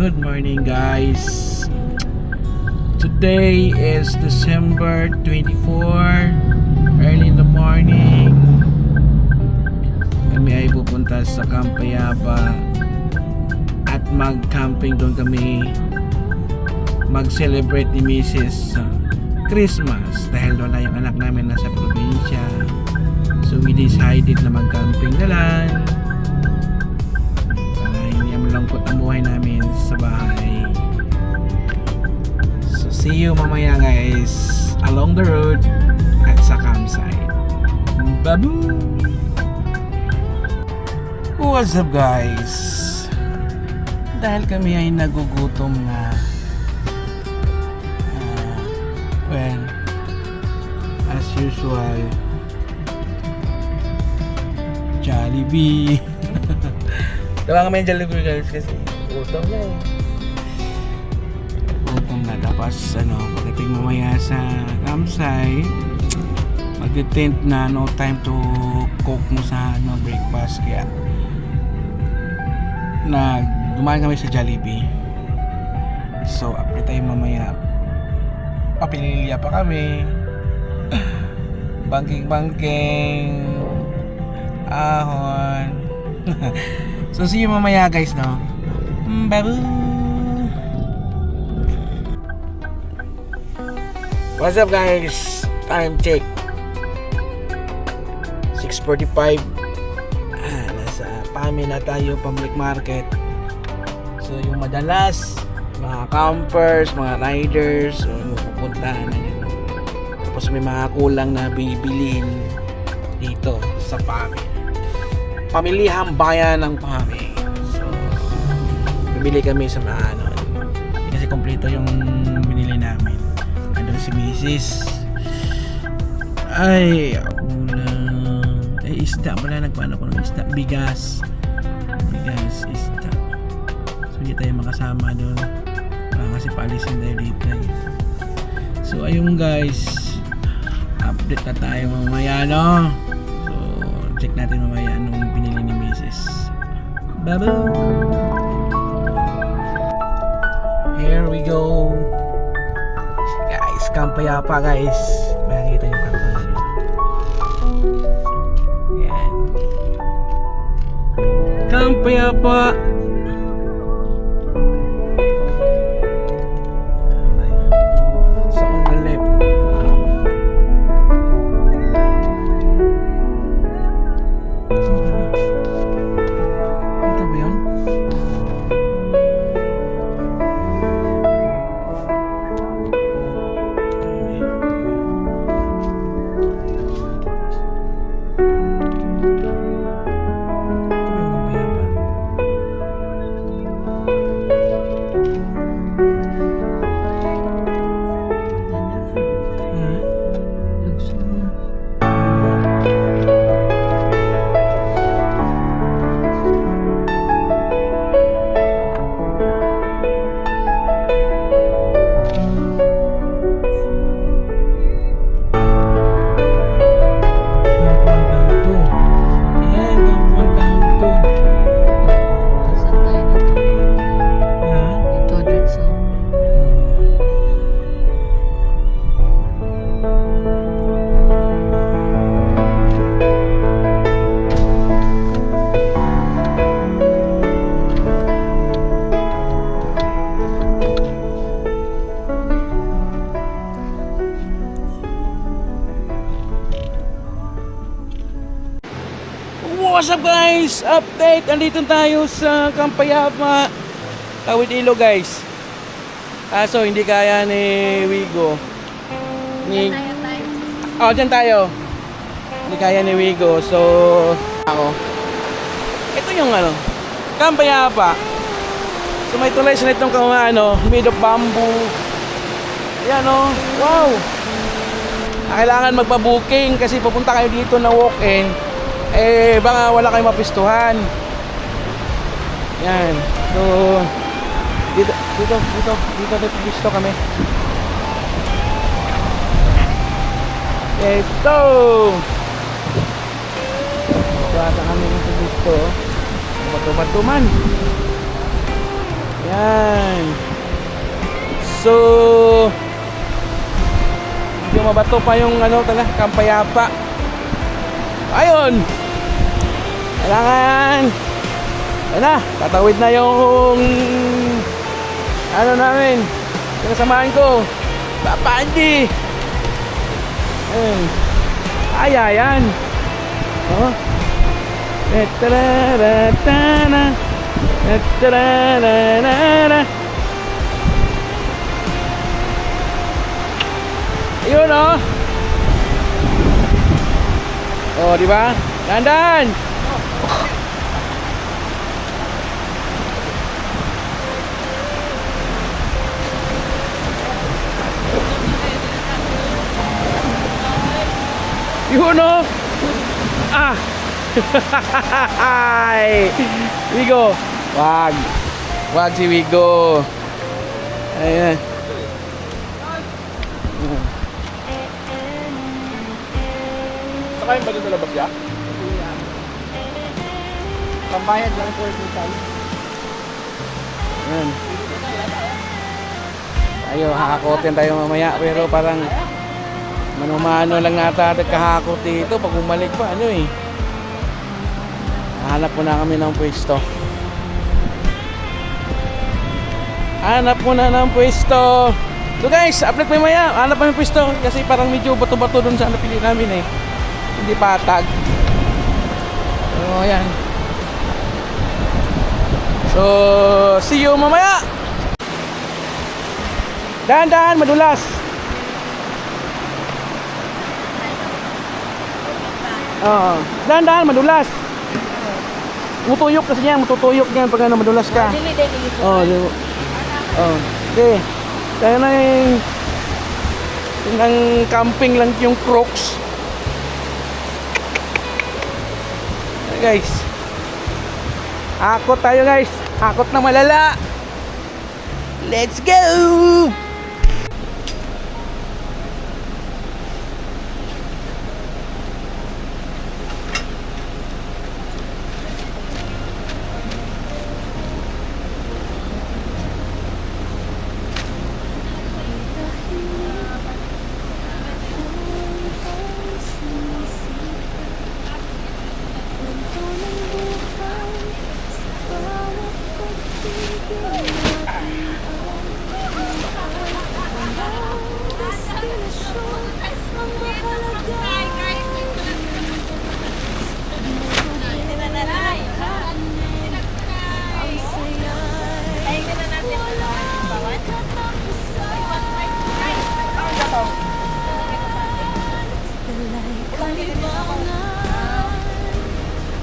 Good morning guys. Today is December 24, early in the morning. Kami ay pupunta sa Camp Payapa at mag-camping doon kami. Mag-celebrate ni Mrs. Christmas dahil wala yung anak namin nasa probinsya. So we decided na mag-camping na lang para hindi malungkot ang buhay namin sa bahay. So see you mamaya guys along the road at sa campsite. Babu! What's up guys? Dahil kami ay nagugutom na, well, as usual, Jollibee. Tawa kami yung Jollibee guys kasi gutom na eh. Gutom na. Tapos pagdating mamaya sa campsite, mag-tent na, no time to cook mo sa breakfast. Kaya dumaan kami sa Jollibee. So after tayo mamaya, papililya pa kami. Bangking ahon. So see you mamaya guys, no? Babu! What's up guys? Time check 6:45. Nasa PAMI na tayo, public market. So yung madalas mga campers, mga riders, so pupuntahan na yun. Tapos may mga kulang na bibilin dito sa PAMI. Pamilihang bayan ng PAMI. So bibili kami sa mga kasi kompleto yung binili namin. Andun si Mrs. Ay, ulang. Isda pala, nagpaano ko ng isda. Bigas, isda. So hindi tayo makasama doon. Kasi paalisin tayo dito eh. So ayun guys, update na tayo mamaya, no? So check natin mamaya anong binili ni Mrs. Bye-bye! Here we go guys, Camp Payapa guys. Makikita yung kanto na yun. Yan, Camp Payapa. What's up guys? Update! Andito tayo sa Camp Payapa, Tawid Ilog guys. So hindi kaya ni Wigo. Dyan tayo. Hindi kaya ni Wigo. So ako. Ito yung Camp Payapa. So may tulay sa itong made of bamboo. Ayan wow! Kailangan magpa-booking kasi pupunta kayo dito na walk-in. Baka wala kayong mapistuhan. Yan. So dito pisto kami. Ito. Bata kami dito. Batu-batuman. Yan. mabato pa yung ano talaga, Kampayapa. Ayun. Kailangan. Ayun na, tatawid na yung ano namin. Pinasamahan ko. Papa Andy. Ayun. Ayan. Oh. Tarararana. Tarararana. Yun oh. Oh, di ba? Dandan. Yun oh. Ah. Wigo. Wag si Wigo. Ayan. Sakayin ba dito labas ya? Pambayad lang po ito tayo. Ayan. Tayo, hakakotin tayo mamaya. Pero parang manumano lang nata at kahakot dito. Pag bumalik pa, ano eh. Hanap muna kami ng pwesto. Hanap muna ng pwesto. So guys, upload pa maya. Hanap kami ng pwesto. Kasi parang medyo bato-bato dun sa napili namin eh. Hindi patag. So ayan. So see you mamaya. Dahan-dahan, madulas. Dahan-dahan, madulas. Mutuyok kasi yan, matutuyok yan pag ano, madulas ka. Okay. Kaya na yung camping lang yung Crocs. Guys, hakot tayo guys, hakot na malala. Let's go.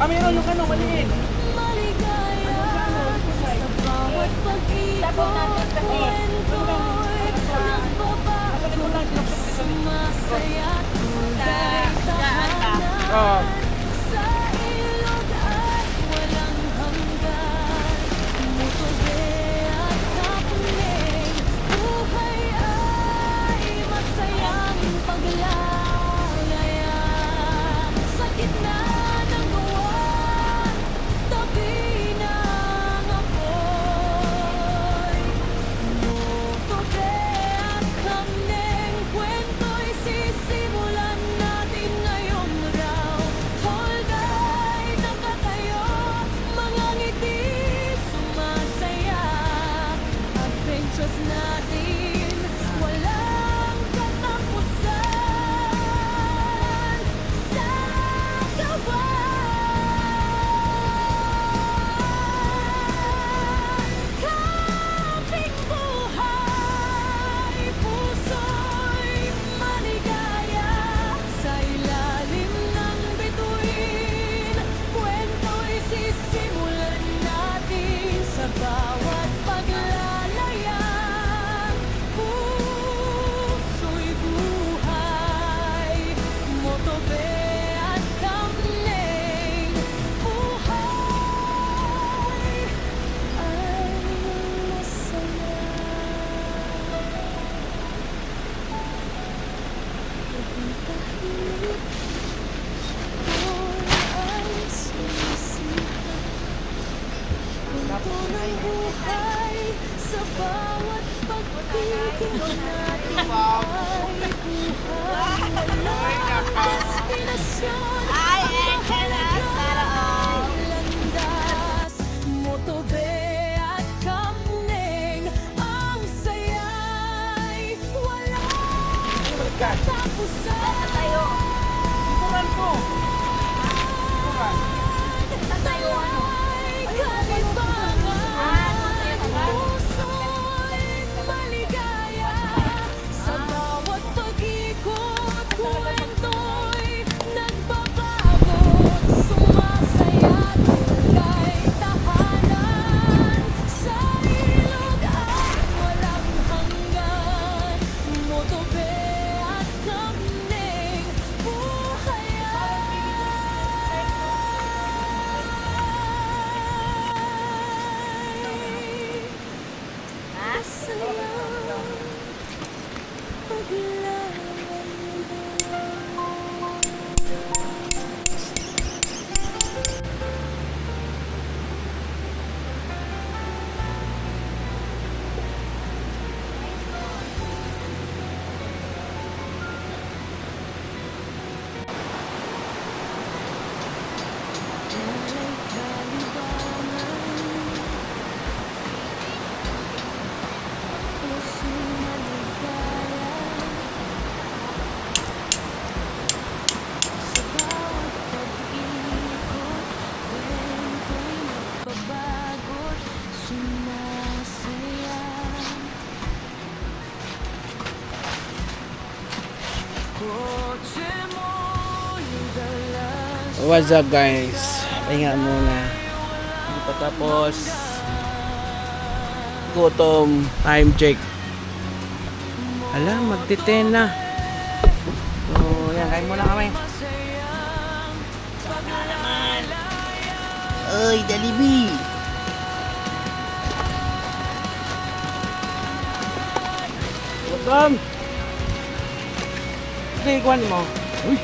Meron yung ano, maliit. Sabong natin kasi. Oh. Bawat paglalaya Ay, excellent! Sana all! Landas, motobe at kamneng, ang saya'y walang katapusan. Tayo! Turan ko! Tayo ano? Ay kalibangan, puso'y maligaya. Sa bawat pag-ikot, kwento'y nagbabagot. Sumasaya't kay tahanan, sa ilog at walang hanggan. Motobe at kamneng, buhay Ha? masaya paglalaro. Walay kalibangan, puso'y maligaya. Sa bawat pag-ikot, kwento'y nagbabagot. Sumasaya kotse mo'y dalas. What's up guys? Pahinga muna. Hindi pa tapos. Gutom. Time check. Ala, magti-10 na. So, yan. Kain muna kami. Oy, Dalibi! Gutom! Ito yung kwan mo. Uy!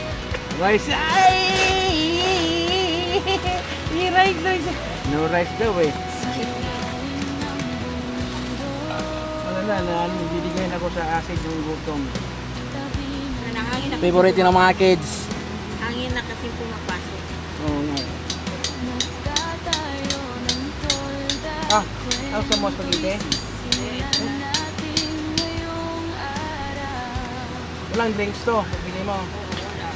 Rice! Ay! I-rice rice. No rice daw eh. Wala na, bibigyan ako sa acid yung gutom. Nangangin na, Favorite ng mga kids. hangin na kasi pumapasok. Oo nga. Nagtatayo ng tolda. Ano sa mo spaghetti? Simulan natin ngayong araw. Walang drinks to. Pili mo. Wala.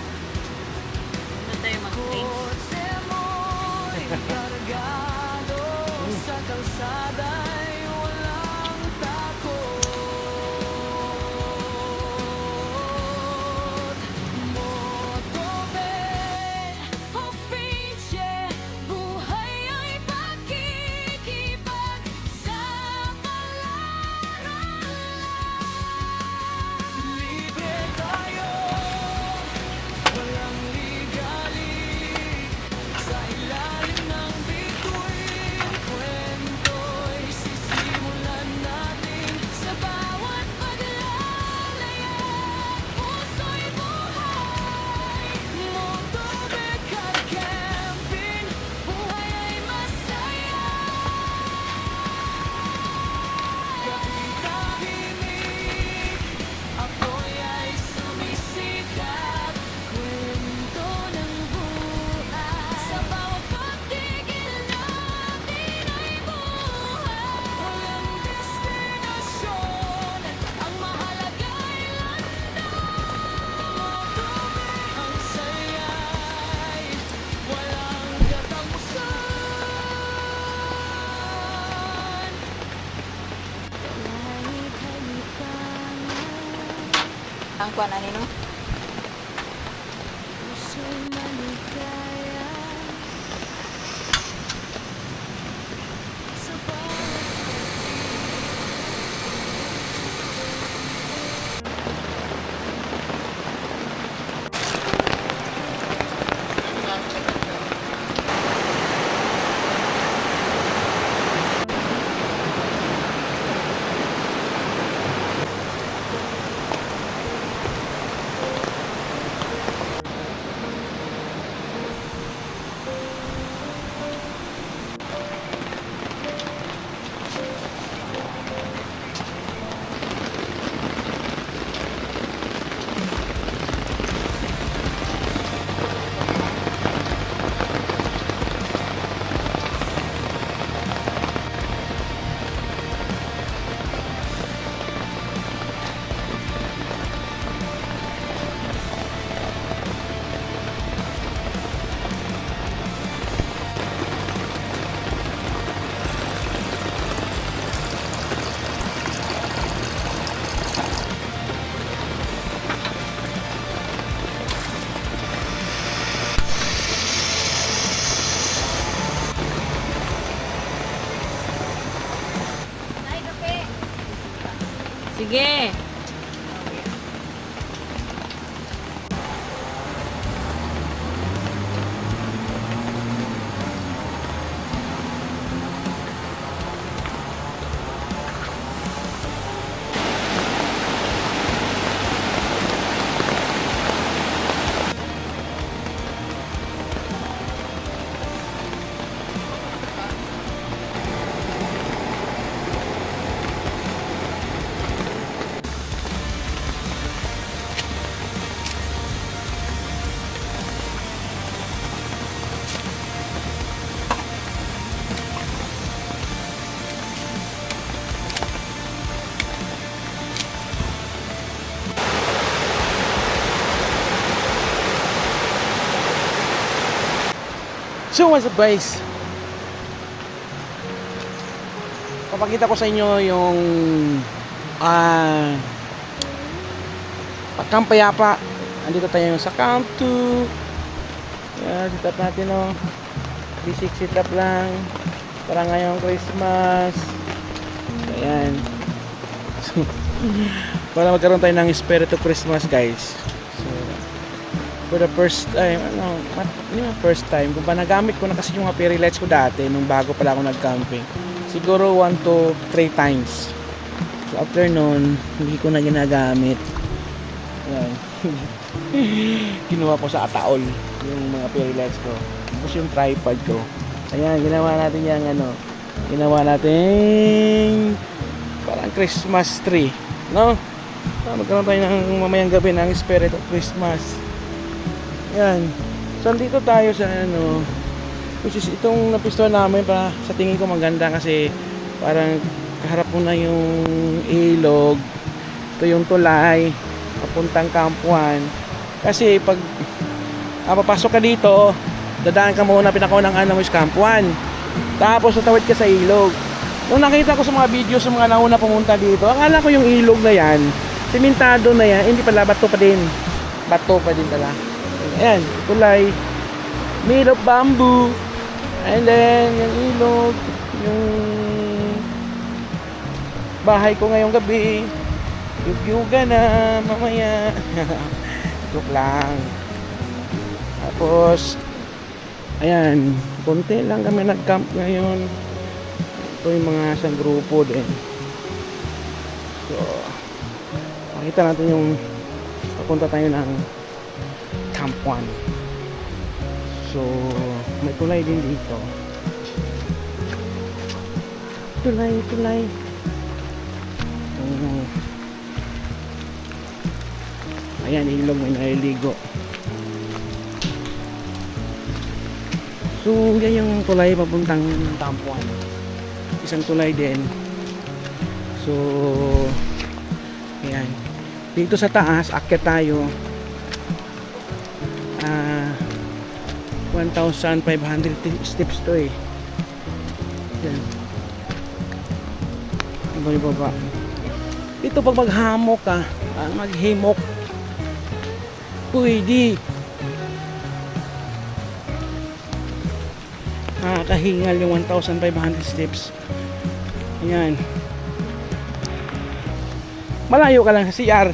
Ano tayo mag-drinks? Kotse mo'y kargado, sa kalsada'y walang takot. Motobe o pinche, buhay ay pakikipag sa palaran. Libre tayo, walang ligali, sa ilalim ng bituin. Kwento'y sisimulan natin, sa bawat paglalaya, puso'y buhay. Motobe car camping, buhay ay masaya. Kapit tahimik, ako'y ay sumisikat. Kwento ng buhay, sa bawat pagtigil natin ay buhay. Walang destinasyon, ang mahalaga ay motobe. Ang saya'y walang katapusan. Kahit halikangan, Ang kwan, ano no? puso'y maligaya. Sa bawat Sige. So what's up guys? Papakita ko sa inyo yung pagkampayapa. Andito tayo sa Camp 2. Yan, sit up natin oh. Basic sit up lang para ngayong Christmas. Ayan. So, para magkaroon tayo ng spirit of Christmas guys. For the first time, hindi na first time, kung pa nagamit ko na kasi yung aperi lights ko dati nung bago pala ako nag-camping, siguro 1 to 3 times. So after nun, hindi ko na ginagamit. Yan. Ginawa ko sa ataol yung mga aperi lights ko. Tapos yung tripod ko. Ayan, ginawa natin yung ginawa natin parang Christmas tree, no? Magkaroon tayo ng mamayang gabi ng spirit of Christmas. Yan. So, andito tayo sa which is itong napistuhan namin para sa tingin ko maganda kasi parang kaharap mo na yung ilog. Ito yung tulay papuntang Camp 1. Kasi pag papasok ka dito, dadaan ka muna pinakaunang is Camp 1. Tapos tatawid ka sa ilog. Nung nakita ko sa mga video sa mga nauna pumunta dito, akala ko yung ilog na yan, simentado na yan, hindi pala, bato pa din. Bato pa din pala. Ayan, tulay, made of bamboo, and then yung ilog, yung bahay ko ngayong gabi, yugyuga na mamaya. Joke lang. Tapos ayan, konti lang kami nag-camp ngayon. Ito yung mga isang grupo din. So makita natin yung papunta tayo ng Camp 1. So may tulay din dito. Tulay. Ayan, ilog, may naliligo. So yan yung tulay papuntang Camp 1. Isang tulay din. So ayan, dito sa taas akyat tayo. 1,500 steps to eh. Yan. Ang baba. Dito pag maghamok ka, maghimok, pwede. Nakakahingal yung 1,500 steps. Ayan. Malayo ka lang sa CR.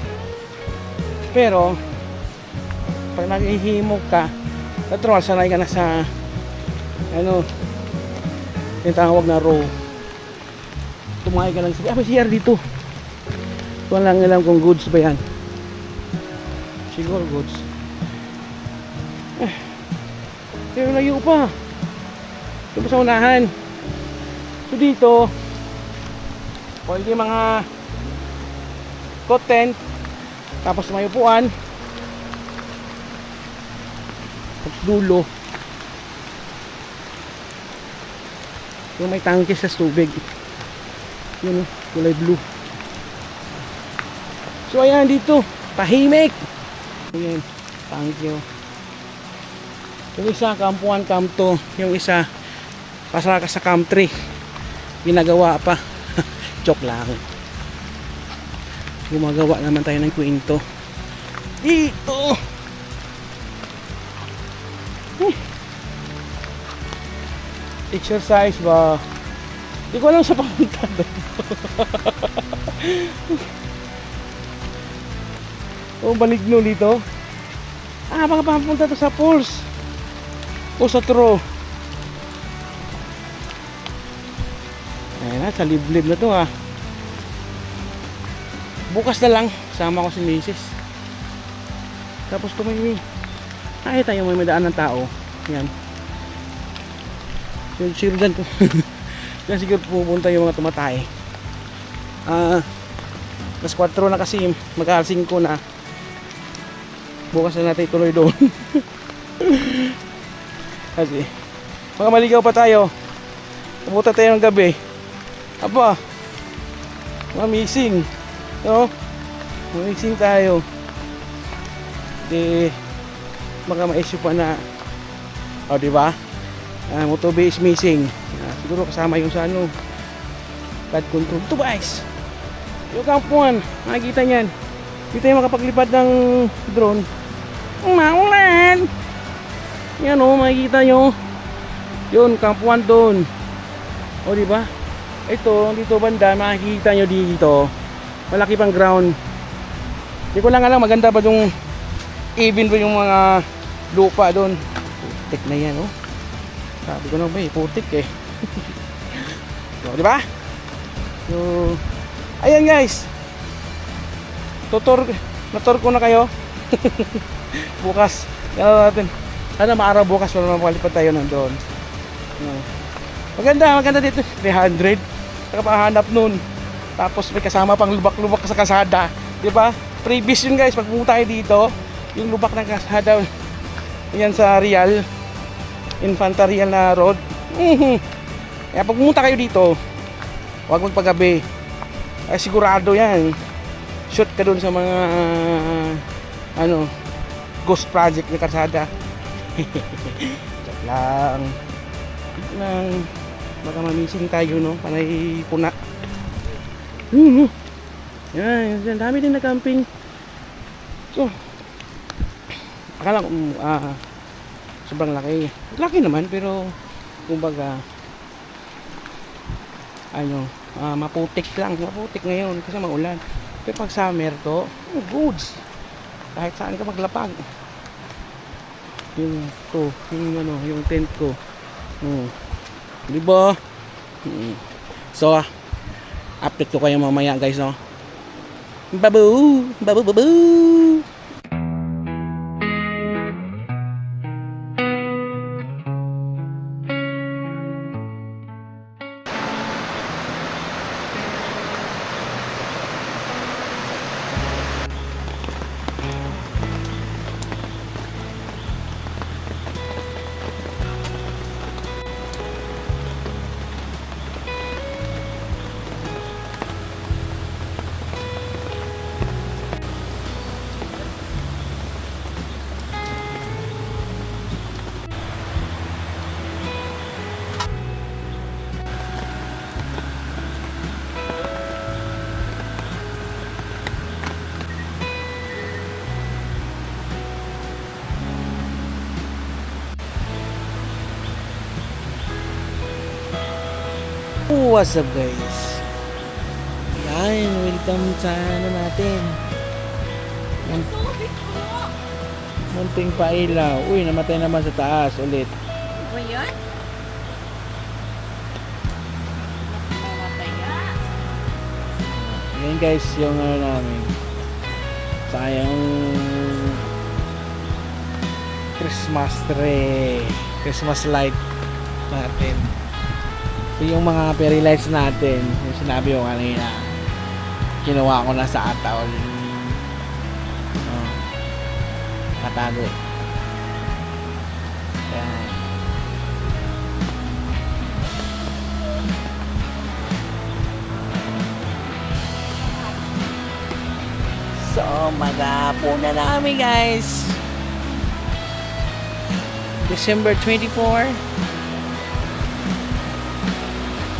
Pero pag naghihimok ka, natural sanay ka na sa yung tawag na row. Tumakay ka lang sa may CR dito. Walang alam kung goods ba yan. Siguro goods. Pero layo pa. Ito pa sa unahan. So dito pwede mga content, tapos may upuan, tapos dulo yung may tangke sa tubig, yun kulay blue. So ayan, dito tahimik. Ayan, thank you. Yung isa Camp 1, Camp 2, yung isa pasaka sa Camp 3, ginagawa pa. Joke lang, gumagawa naman tayo ng kwento dito. Exercise ba? Hindi ko alam sa papunta doon. O Baligno dito. Baka papunta to sa falls. O sa Tro. Ayan na, sa liblib na to Bukas na lang, sama ko si Mrs. Tapos kung may tayo may madaan ng tao. Yan. Yung sure dyan po. Yan siguro pupunta yung mga tumatay. Mas 4 na kasi, mag-aalsing ko na. Bukas na natin ituloy doon. Kasi mga maligaw pa tayo. Pumunta tayo ng gabi. Aba, mamising. No? Mamising tayo. Di baka ma-issue pa na. O, diba? Motobe is missing. Siguro kasama yung sa flood control. Ito guys, yung kampuan, makikita nyan. Dito tayo makapaglipad ng drone. Maulan! Yan makikita nyo. Yun, kampuan doon. O diba? Ito, dito banda, makikita nyo dito. Malaki pang ground. Di ko lang alam, maganda ba yung even ba yung mga lupa doon. Putik na yan, Sabi ko na ba putik So, di ba? So, ayan guys. Nator ko na kayo. Bukas. Yan natin. Sana maaraw bukas wala naman palipad tayo nandoon. Maganda dito. 300. Nakapahanap nun. Tapos may kasama pang lubak-lubak sa kasada. Di ba? Previous yun guys. Pag pumunta kayo dito, yung lubak ng kasada. Yan sa Real. Infantarial na road. Kaya pag pumunta kayo dito, huwag magpagabi. Ay sigurado yan. Shoot ka dun sa mga ghost project na kalsada. Check lang. Baka mamising tayo panay puna. Yan, dami din na camping. So akala ko sobrang laki. Laki naman pero kumbaga maputik ngayon kasi maulan. Pero pag summer to, goods. Kahit saan ka maglapag. Yung tent ko. Di ba? So, update ko kayo mamaya guys, Babu! What's up guys? Yan, welcome sa natin. Munting pailaw. Uy, namatay naman sa taas ulit. Ano ba yan? Mamatay yan. Yan guys, yung namin. Sayang Christmas tree. Christmas light natin. So yung mga fairy lights natin, yung sinabi ko kanina, kinuha ko na sa Ataol. Katago. Yan. So magapo na namin guys. December 24.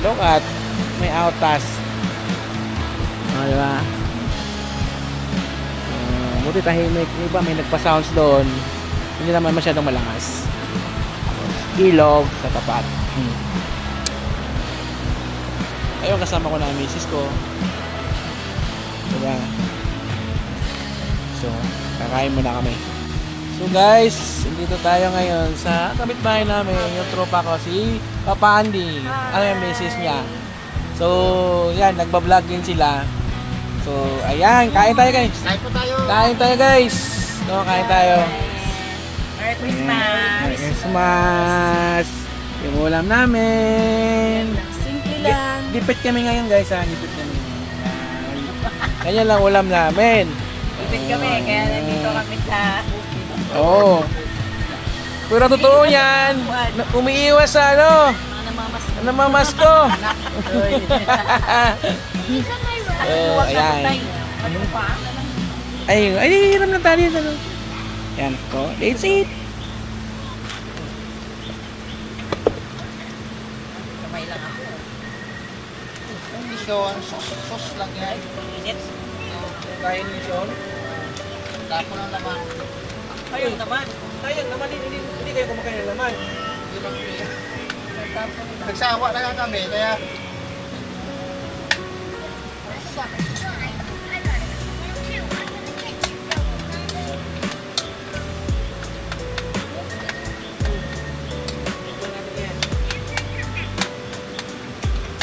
Look at, may outas. Diba? Buti tahimik. Iba may nagpa-sounds doon. Hindi naman masyadong malakas. Ilog sa tapat. Ayun, kasama ko na ang misis ko. Diba? So, kakain muna kami. So guys, dito tayo ngayon sa kapitbahay namin, yung tropa ko, si Papa Andy. Ano yung misis niya. So, yan, nagbablog din sila. So, ayan, kain tayo guys. Kain po tayo. Kain tayo guys. So, kain tayo. Merry Christmas! Merry Christmas! Yung ulam namin. Simple lang. Dipit kami ngayon guys ha, dipit kami. Ganyan lang ulam namin. Ibig kami, kaya nandito kami sa... Oo. Pero totoo yan. Umiiwas sa ano. Mga namamas. Namamasko. Ayan. Ano pa? Ay, hiram na tayo. Ano? Yan ko. That's it. Kamay lang ako. Hindi siya, sauce lang yan. Init. Kain ni Sean. Tapos ng laman. Ayun naman. Sayang naman, hindi kayo kumakain ng laman. Hindi lang yun. Nagsawa na nga kami, kaya...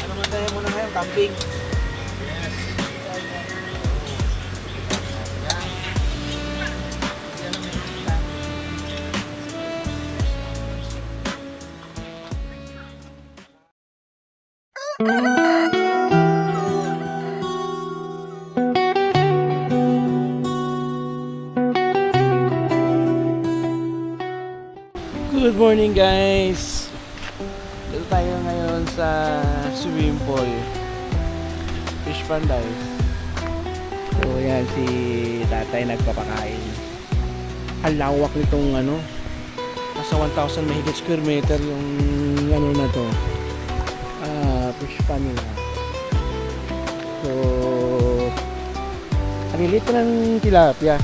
Ano nga tayo muna ngayon? Camping. Good morning guys! Dito tayo ngayon sa swimming pool. Fish pond guys. So yan si tatay nagpapakain. Ang lawak nitong ano. Nasa 1,000 mahigit square meter yung ano na to. Fish pond nila. So ang liit pa ng tilapia.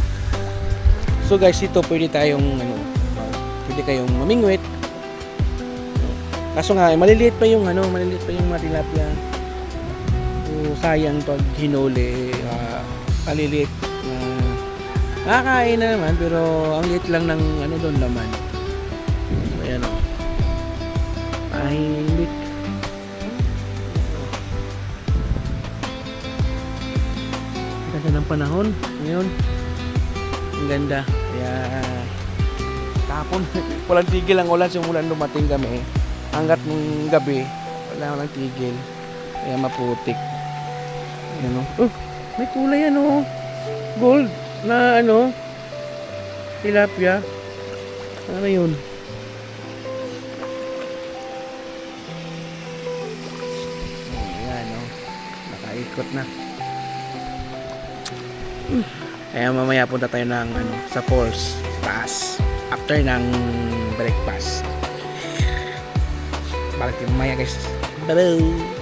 So guys, ito pwede tayong ano, pwede kayong mamingwit. Kaso nga, maliliit pa yung ano, maliliit pa yung mga tilapia. So, sayang pag hinuli, maliliit na nakakain na naman, pero ang liit lang ng ano doon laman. So, ayan o. Tahimik. Ganda ng panahon ngayon. Ang ganda. Kaya kahapon, walang tigil ang ulan simulan dumating kami. Hanggat ng gabi, walang tigil. Kaya maputik. Ayan o. Oh, may kulay ano. Gold na ano. Tilapia. Ano yun? Ayan o. Nakaikot na. Kaya mamaya punta tayo ng ano, sa falls, sa taas. After ng breakfast. Balik tayo mamaya guys. Bye-bye!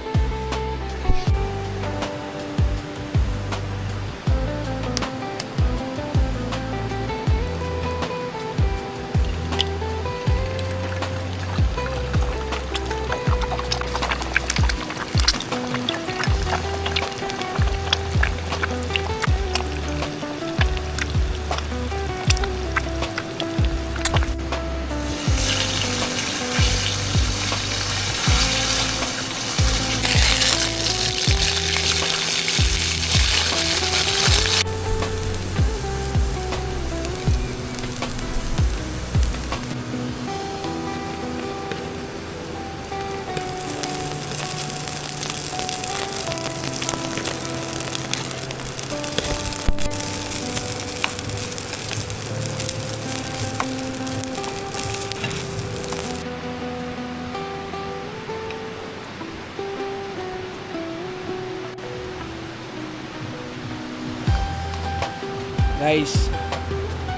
Guys,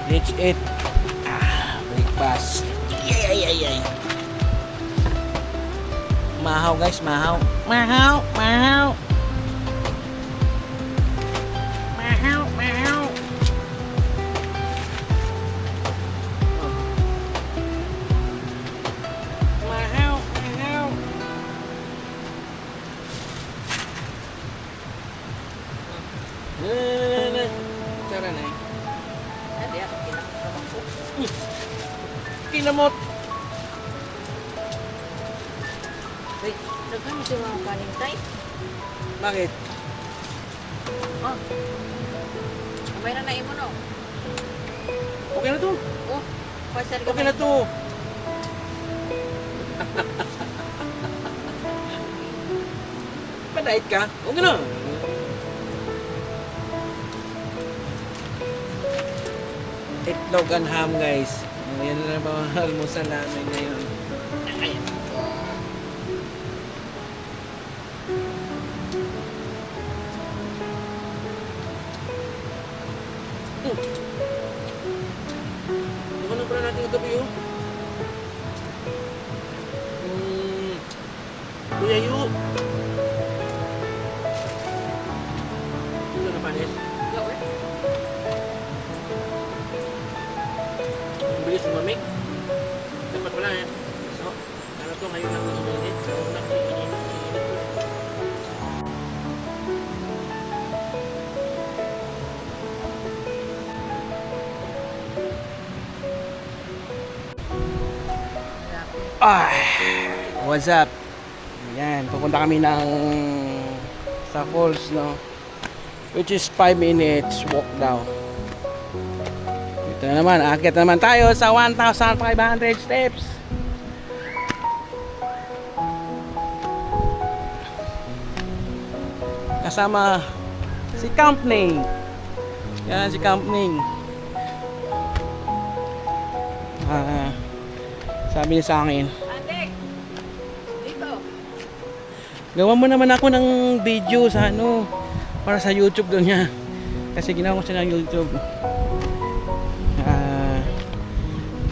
let's eat. Breakfast. Ay. Mahaw guys, mahaw. Mahaw. Mahaw. Tara na. Kinamot. Wait, nagkano si mga kanin tay? Bakit? Oh. May na naimo no? Okay na to. Oh, pasal Okay na to. Padait ka? Okay na. Itlog and ham, guys. Yan na lang mga almusal namin ngayon. Ayan. Ano pala natin yung gabi, oh? Kuya Yu. Ito na panis. Ang bilis lumamig. Dapat wala eh. So, ano to ngayon lang iinit. So, iinit. What's up? Ayan, pupunta kami ng sa falls, no? Which is 5 minutes walk down. Ito na naman, aakyat na naman tayo sa 1,500 steps. Kasama si Campning. Yan si Campning. Sabi niya sa akin, Ate, dito. gawa mo naman ako ng video sa ano, para sa YouTube doon niya. Kasi ginawa ko siya ng YouTube.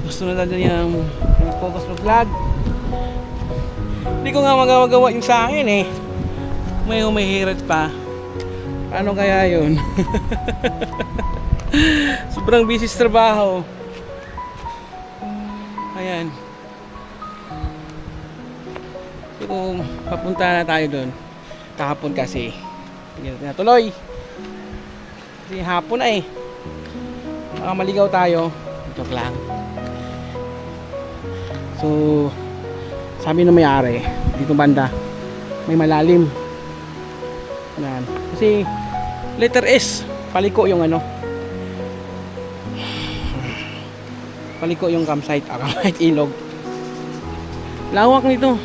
Gusto na lang niya focus mo vlog. Hindi ko nga magawa yung sa akin eh. May humihirit pa. Paano kaya yun? Sobrang busy sa trabaho. Ayan. So, papunta na tayo doon. Kahapon kasi. Hindi na tuloy. Kasi hapon na eh. Baka maligaw tayo. Joke lang. So, sabi ng may-ari, dito banda, may malalim. Yan. Kasi, letter S, paliko yung ano. Paliko yung campsite, campsite ilog. Lawak nito.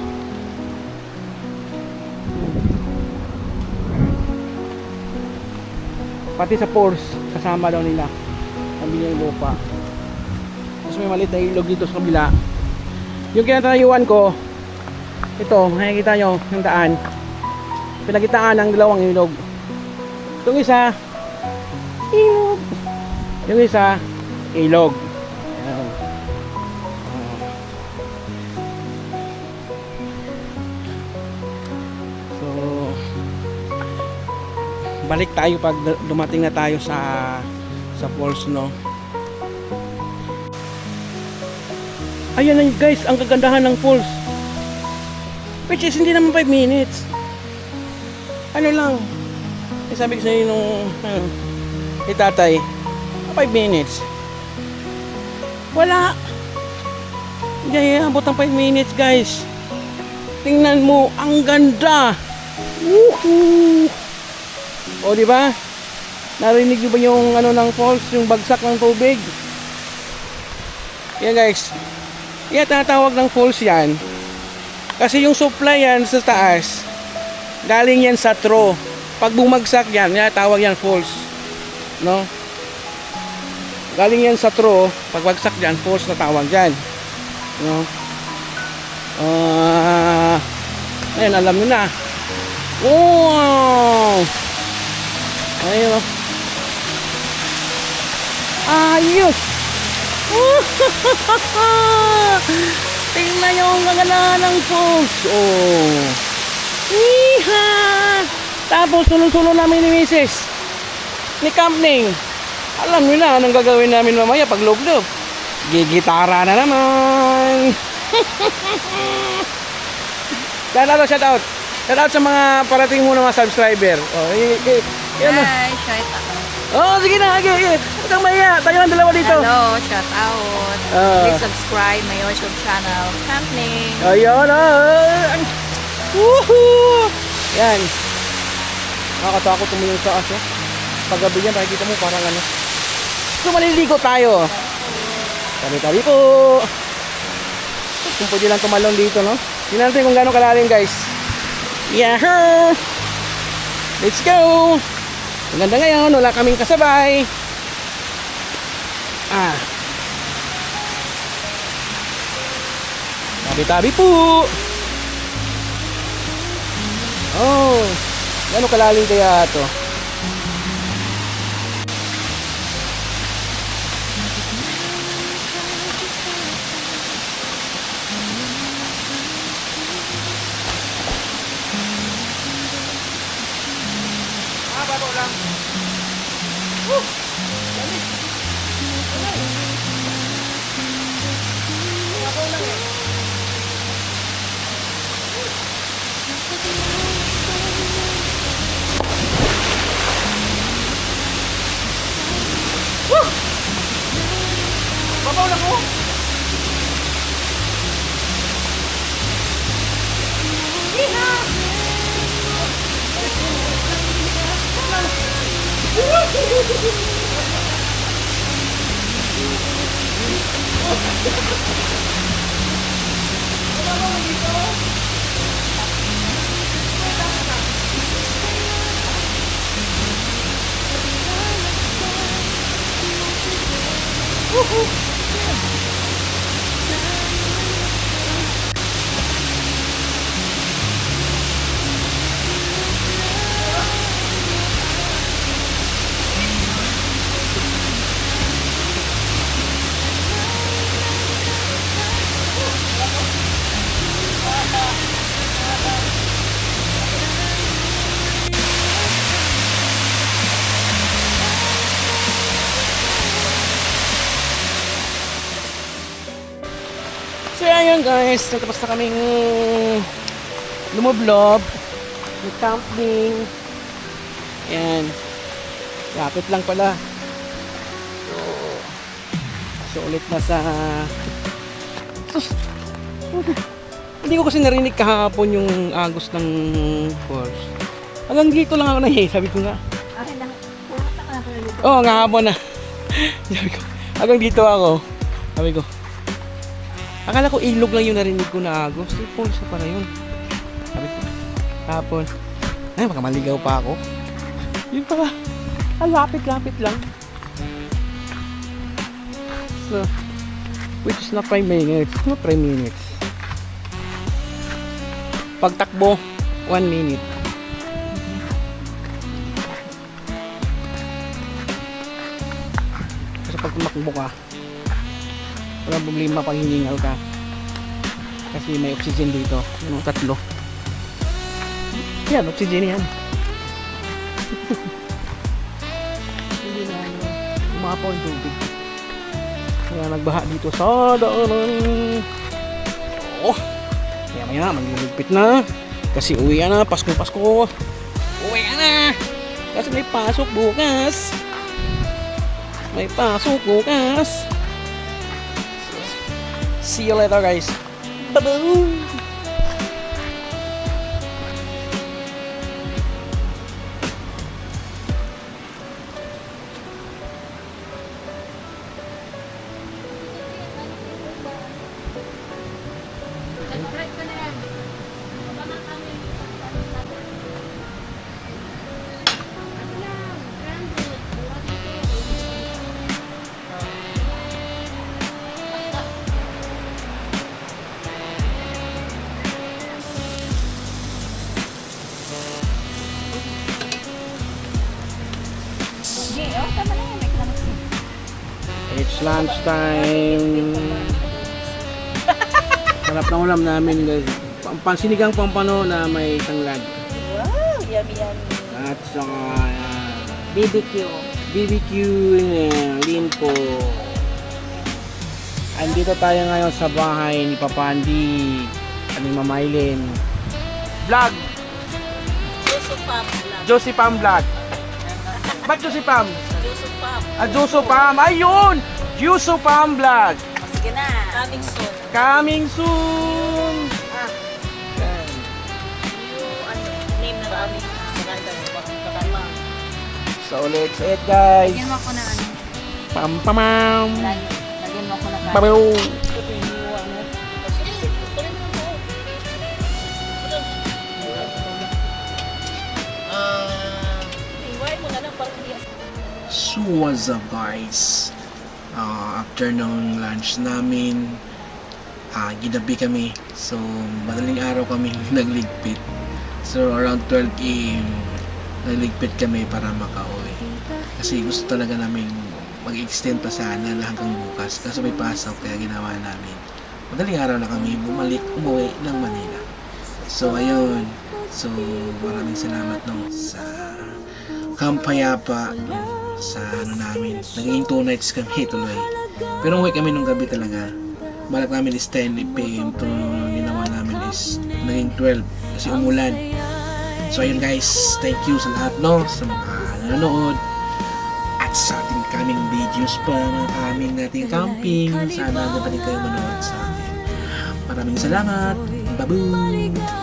Pati sa pores, kasama daw nila. Sabi niya yung lupa. Tapos may maliit na ilog dito sa kabila. Yung kinatayuan ko, ito, makikita nyo yung daan. Pinagitaan ng dalawang ilog. Itong isa, ilog. Yung isa, ilog. Ayan. So, balik tayo pag dumating na tayo sa falls, no? Ayan na guys, ang kagandahan ng falls. Which is hindi naman 5 minutes. Ano lang, sabi ko sa inyo nung itatay, 5 minutes. Wala. Hindi abot ng 5 minutes guys. Tingnan mo, ang ganda. Woohoo! O di ba? Narinig niyo ba yung ano ng falls, yung bagsak ng tubig? Yan guys. Yan tinatawag ng falls yan. Kasi yung supply yan sa taas, galing yan sa throw. Pag bumagsak yan, tawag yan falls. No? Galing yan sa throw, pag bagsak yan, falls na tawag yan. No? Ayun, alam nyo na. Wow! Ayun. Ayos! Tingnan nyo ang gagana ng falls. Oh. Iha! Tapos sunod-sunod namin ni Mrs. Ni Campning. Alam nyo na anong gagawin namin mamaya pag loob-loob. Gigitara na naman. Shout out, shout out. Shout out sa mga parating mo na mga subscriber. Oh, yan na. Hi, shout out. Oh, sige na, sige. Huwag kang mahiya. Tayo ang dalawa dito. Hello, shout out. Ah. Please subscribe my YouTube channel, Camping. Ayun, woohoo! Yan. Nakakatakot tumulong sa aso. Paggabi yan, makikita mo parang ano. So, maliligo tayo. Tabi-tabi po. Kung pwede lang tumalon dito, no? Tingnan natin kung gano'ng kalalim, guys. Yahoo! Let's go! Ang ganda ngayon, wala kaming kasabay. Tabi-tabi po. Oh, gano'ng kalalim kaya ito? Babaw lang. Babaw lang eh. Babaw lang oh. So ayun guys, natapos na kaming lumublob, nag-camping. Ayan, lapit lang pala. So ulit na sa hindi ko kasi narinig kahapon yung agos ng force. Hanggang dito lang ako sabi ko nga. Akin lang. Oo, nga hapon na. Sabi ko, hanggang dito ako. Sabi ko, akala ko ilog lang yung narinig ko na agos. Yung pulsa para yun. Sabi ko, hapon. Ay, baka maligaw pa ako. Yun pala. Lapit-lapit lang. So, which is not 5 minutes. Not 3 minutes. Pagtakbo, 1 minute. Kasi pag tumakbo ka, walang problema pag hiningal ka. Kasi may oxygen dito. Yung 3. Yan, oxygen yan. Hindi na umapaw yung tubig. Kaya nagbaha dito sa daanan. Oh! Maya magliligpit na. Kasi uwi na, Pasko. Uwi na. Kasi may pasok bukas. See you later guys. Bye-bye. It's lunchtime. Sarap ng ulam namin guys. Pansinigang pampano na may tanglad. Wow, yummy. At saka BBQ limpo. Andito tayo ngayon sa bahay ni Papa Andy, ni Mama Aileen. Vlog Josie Pam Vlog. Ba't Josie Pam? Yusuf Pam. Juso Pam. Ayun! Juso Pam Vlog. Sige na. Coming soon. Coming soon! Yan. Yung name ng aming kakanta. So let's eat guys. Lagyan mo ako ng ano. Pam pamam. Lagyan mo ako ng kanin. Pabaw. Iway mo na lang parang So what's up guys? After nung lunch namin, ginabi kami. So madaling araw kami nagligpit. So around 12 AM nagligpit kami para makauwi. Kasi gusto talaga namin mag-extend pa sana na hanggang bukas. Kaso may pasok kaya ginawa namin. Madaling araw na kami umuwi ng Manila. So ayun. So maraming salamat no sa Camp Payapa sa ano namin. Naging 2 nights kami tuloy. Pero umuwi kami nung gabi talaga. Balak namin is 10 PM to ginawa namin is naging 12 kasi umulan. So ayun guys, thank you sa lahat no sa mga nanonood at sa ating coming videos pa ng aming nating camping. Sana na pa rin kayo manood sa atin. Maraming salamat. Babu!